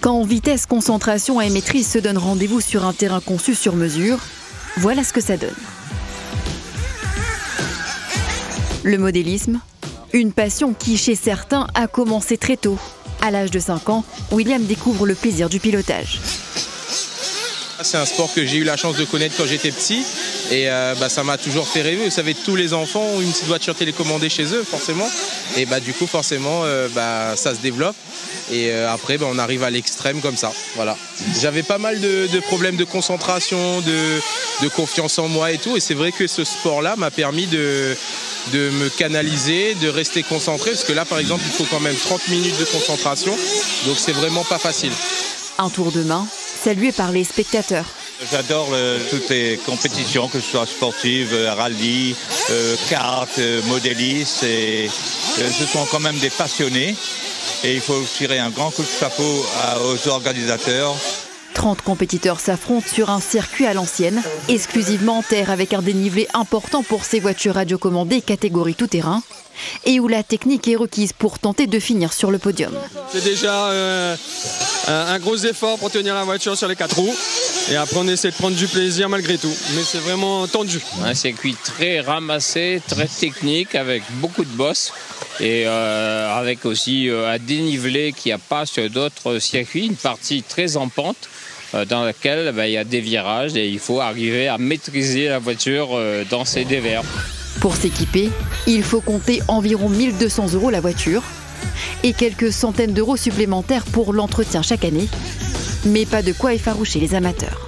Quand vitesse, concentration et maîtrise se donnent rendez-vous sur un terrain conçu sur mesure, voilà ce que ça donne. Le modélisme, une passion qui, chez certains, a commencé très tôt. À l'âge de 5 ans, William découvre le plaisir du pilotage. C'est un sport que j'ai eu la chance de connaître quand j'étais petit et ça m'a toujours fait rêver. Vous savez, tous les enfants ont une petite voiture télécommandée chez eux, forcément. Et du coup, forcément, ça se développe. Et après, on arrive à l'extrême comme ça. Voilà. J'avais pas mal de problèmes de concentration, de confiance en moi et tout. Et c'est vrai que ce sport-là m'a permis de me canaliser, de rester concentré. Parce que là, par exemple, il faut quand même 30 minutes de concentration. Donc, c'est vraiment pas facile. Un tour de main, salué par les spectateurs. J'adore toutes les compétitions, que ce soit sportives, rallye, kart, modélistes. Ce sont quand même des passionnés. Et il faut tirer un grand coup de chapeau aux organisateurs. 30 compétiteurs s'affrontent sur un circuit à l'ancienne, exclusivement en terre avec un dénivelé important pour ces voitures radiocommandées catégorie tout-terrain, et où la technique est requise pour tenter de finir sur le podium. C'est déjà un gros effort pour tenir la voiture sur les 4 roues, et après on essaie de prendre du plaisir malgré tout, mais c'est vraiment tendu. Un circuit très ramassé, très technique, avec beaucoup de bosses. Et avec aussi un dénivelé qu'il n'y a pas sur d'autres circuits, une partie très en pente dans laquelle il y a des virages et il faut arriver à maîtriser la voiture dans ces dévers. Pour s'équiper, il faut compter environ 1 200 € la voiture et quelques centaines d'euros supplémentaires pour l'entretien chaque année. Mais pas de quoi effaroucher les amateurs.